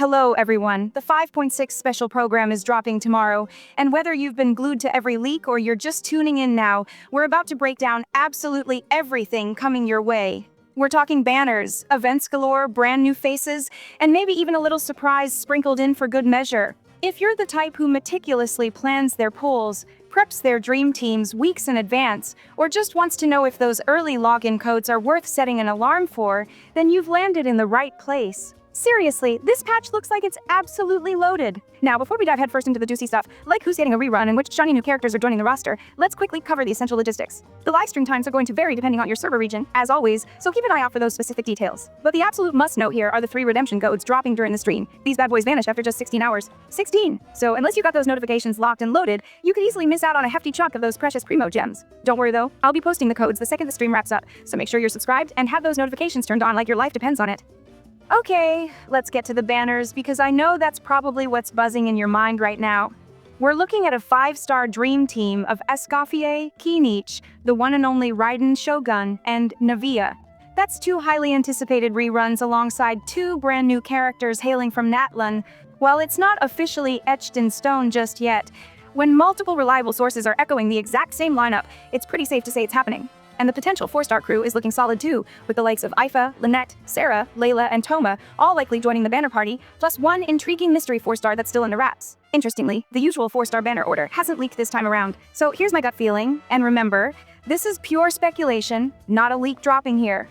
Hello everyone, the 5.6 special program is dropping tomorrow, and whether you've been glued to every leak or you're just tuning in now, we're about to break down absolutely everything coming your way. We're talking banners, events galore, brand new faces, and maybe even a little surprise sprinkled in for good measure. If you're the type who meticulously plans their polls, preps their dream teams weeks in advance, or just wants to know if those early login codes are worth setting an alarm for, then you've landed in the right place. Seriously, this patch looks like it's absolutely loaded. Now, before we dive headfirst into the juicy stuff, like who's getting a rerun and which shiny new characters are joining the roster, let's quickly cover the essential logistics. The live stream times are going to vary depending on your server region, as always, so keep an eye out for those specific details. But the absolute must-know here are the 3 redemption codes dropping during the stream. These bad boys vanish after just 16 hours. 16! So unless you got those notifications locked and loaded, you could easily miss out on a hefty chunk of those precious primo gems. Don't worry though, I'll be posting the codes the second the stream wraps up, so make sure you're subscribed and have those notifications turned on like your life depends on it. Okay, let's get to the banners, because I know that's probably what's buzzing in your mind right now. We're looking at a 5-star dream team of Scuffier, Kinich, the one and only Raiden Shogun, and Navia. That's 2 highly anticipated reruns alongside 2 brand new characters hailing from Natlan. While it's not officially etched in stone just yet, when multiple reliable sources are echoing the exact same lineup, it's pretty safe to say it's happening. And the potential 4-star crew is looking solid too, with the likes of Epha, Lynette, Sarah, Layla, and Toma all likely joining the banner party, plus 1 intriguing mystery 4-star that's still in the wraps. Interestingly, the usual 4-star banner order hasn't leaked this time around, so here's my gut feeling, and remember, this is pure speculation, not a leak dropping here.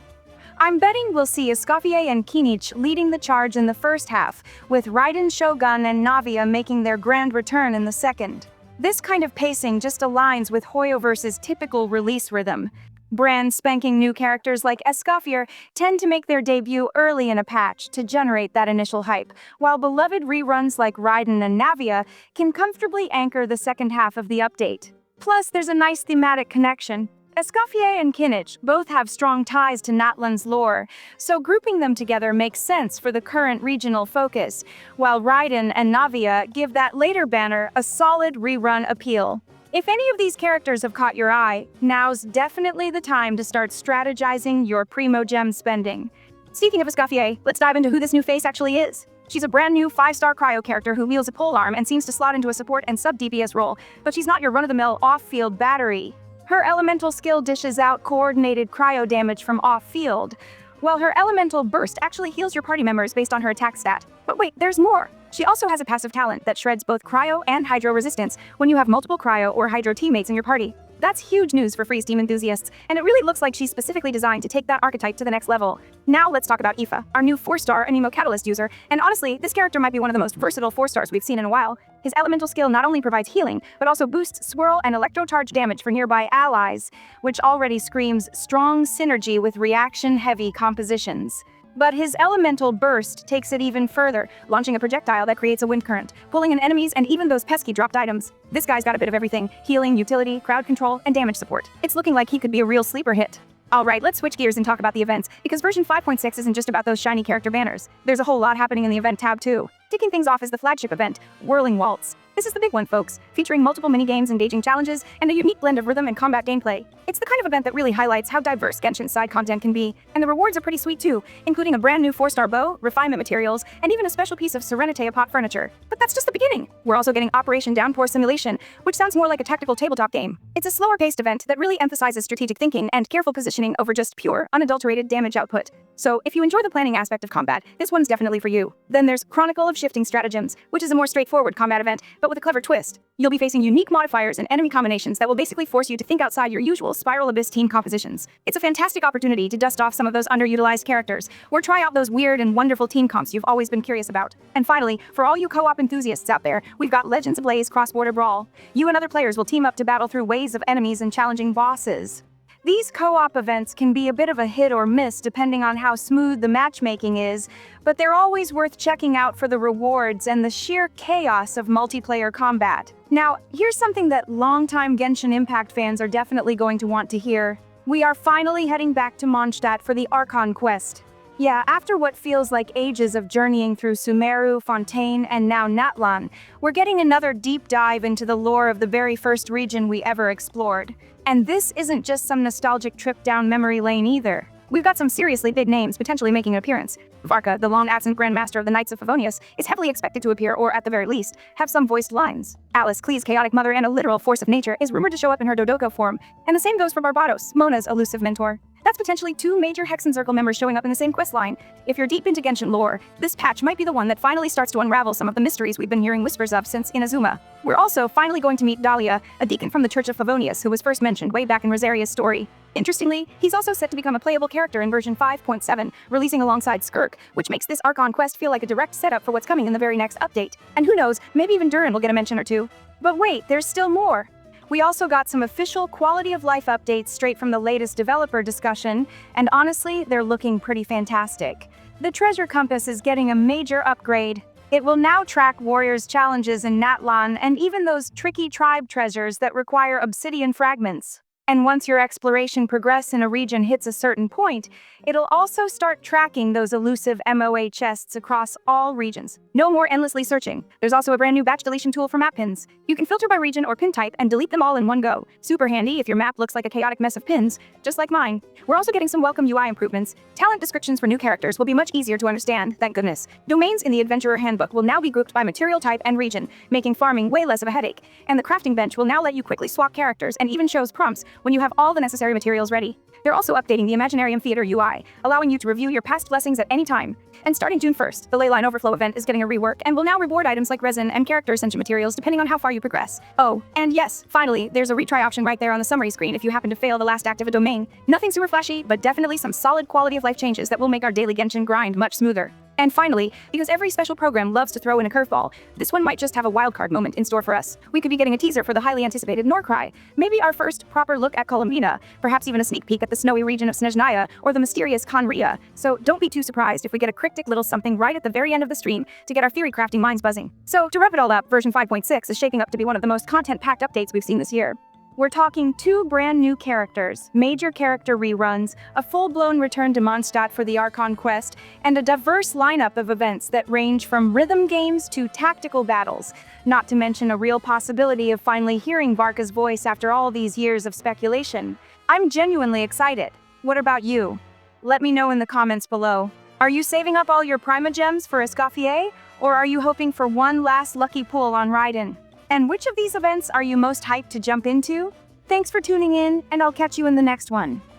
I'm betting we'll see Scuffier and Kinich leading the charge in the first half, with Raiden Shogun and Navia making their grand return in the second. This kind of pacing just aligns with Hoyoverse's typical release rhythm. Brand spanking new characters like Scuffier tend to make their debut early in a patch to generate that initial hype, while beloved reruns like Raiden and Navia can comfortably anchor the second half of the update. Plus, there's a nice thematic connection. Scuffier and Kinich both have strong ties to Natlan's lore, so grouping them together makes sense for the current regional focus, while Raiden and Navia give that later banner a solid rerun appeal. If any of these characters have caught your eye, now's definitely the time to start strategizing your primo gem spending. Speaking of Scuffier, let's dive into who this new face actually is. She's a brand new 5-star cryo character who wields a polearm and seems to slot into a support and sub-DPS role, but she's not your run-of-the-mill off-field battery. Her elemental skill dishes out coordinated cryo damage from off-field, while her elemental burst actually heals your party members based on her attack stat. But wait, there's more! She also has a passive talent that shreds both cryo and hydro resistance when you have multiple cryo or hydro teammates in your party. That's huge news for free Steam enthusiasts, and it really looks like she's specifically designed to take that archetype to the next level. Now let's talk about Epha, our new 4-star Anemo Catalyst user, and honestly, this character might be one of the most versatile 4-stars we've seen in a while. His elemental skill not only provides healing, but also boosts swirl and electrocharge damage for nearby allies, which already screams strong synergy with reaction-heavy compositions. But his elemental burst takes it even further, launching a projectile that creates a wind current, pulling in enemies and even those pesky dropped items. This guy's got a bit of everything: healing, utility, crowd control, and damage support. It's looking like he could be a real sleeper hit. Alright, let's switch gears and talk about the events, because version 5.6 isn't just about those shiny character banners. There's a whole lot happening in the event tab too. Kicking things off is the flagship event, Whirling Waltz. This is the big one, folks, featuring multiple mini-games, engaging challenges, and a unique blend of rhythm and combat gameplay. It's the kind of event that really highlights how diverse Genshin's side content can be, and the rewards are pretty sweet too, including a brand new 4-star bow, refinement materials, and even a special piece of Serenity Epoch furniture. But that's just the beginning! We're also getting Operation Downpour Simulation, which sounds more like a tactical tabletop game. It's a slower-paced event that really emphasizes strategic thinking and careful positioning over just pure, unadulterated damage output. So, if you enjoy the planning aspect of combat, this one's definitely for you. Then there's Chronicle of Shifting Stratagems, which is a more straightforward combat event, but with a clever twist. You'll be facing unique modifiers and enemy combinations that will basically force you to think outside your usual Spiral Abyss team compositions. It's a fantastic opportunity to dust off some of those underutilized characters, or try out those weird and wonderful team comps you've always been curious about. And finally, for all you co-op enthusiasts out there, we've got Legends Ablaze Cross-Border Brawl. You and other players will team up to battle through waves of enemies and challenging bosses. These co-op events can be a bit of a hit or miss depending on how smooth the matchmaking is, but they're always worth checking out for the rewards and the sheer chaos of multiplayer combat. Now, here's something that longtime Genshin Impact fans are definitely going to want to hear. We are finally heading back to MONDSTADT for the ARCHON quest. Yeah, after what feels like ages of journeying through Sumeru, Fontaine, and now Natlan, we're getting another deep dive into the lore of the very first region we ever explored. And this isn't just some nostalgic trip down memory lane either. We've got some seriously big names potentially making an appearance. Varka, the long-absent Grandmaster of the Knights of Favonius, is heavily expected to appear or, at the very least, have some voiced lines. Alice, Klee's chaotic mother and a literal force of nature, is rumored to show up in her Dodoko form, and the same goes for Barbados, Mona's elusive mentor. That's potentially 2 major Hexen Circle members showing up in the same quest line. If you're deep into Genshin lore, this patch might be the one that finally starts to unravel some of the mysteries we've been hearing whispers of since Inazuma. We're also finally going to meet Dahlia, a deacon from the Church of Favonius who was first mentioned way back in Rosaria's story. Interestingly, he's also set to become a playable character in version 5.7, releasing alongside Skirk, which makes this ARCHON quest feel like a direct setup for what's coming in the very next update. And who knows, maybe even Durin will get a mention or two. But wait, there's still more! We also got some official quality of life updates straight from the latest developer discussion, and honestly, they're looking pretty fantastic. The treasure compass is getting a major upgrade. It will now track warriors' challenges in Natlan and even those tricky tribe treasures that require obsidian fragments. And once your exploration progress in a region hits a certain point, it'll also start tracking those elusive MOA chests across all regions. No more endlessly searching. There's also a brand new batch deletion tool for map pins. You can filter by region or pin type and delete them all in one go. Super handy if your map looks like a chaotic mess of pins, just like mine. We're also getting some welcome UI improvements. Talent descriptions for new characters will be much easier to understand, thank goodness. Domains in the Adventurer Handbook will now be grouped by material type and region, making farming way less of a headache. And the crafting bench will now let you quickly swap characters and even shows prompts when you have all the necessary materials ready. They're also updating the Imaginarium Theater UI, allowing you to review your past blessings at any time. And starting June 1st, the Leyline Overflow event is getting a rework and will now reward items like resin and character essential materials depending on how far you progress. Oh, and yes, finally, there's a retry option right there on the summary screen if you happen to fail the last act of a domain. Nothing super flashy, but definitely some solid quality of life changes that will make our daily Genshin grind much smoother. And finally, because every special program loves to throw in a curveball, this one might just have a wildcard moment in store for us. We could be getting a teaser for the highly anticipated Norcry, maybe our first proper look at Columbina, perhaps even a sneak peek at the snowy region of Snezhnaya or the mysterious Conria. So don't be too surprised if we get a cryptic little something right at the very end of the stream to get our theory crafting minds buzzing. So to wrap it all up, version 5.6 is shaping up to be one of the most content-packed updates we've seen this year. We're talking 2 brand new characters, major character reruns, a full-blown return to MONDSTADT for the ARCHON quest, and a diverse lineup of events that range from rhythm games to tactical battles, not to mention a real possibility of finally hearing Varka's voice after all these years of speculation. I'm genuinely excited. What about you? Let me know in the comments below. Are you saving up all your Prima Gems for a Scuffier, or are you hoping for one last lucky pull on Raiden? And which of these events are you most hyped to jump into? Thanks for tuning in, and I'll catch you in the next one.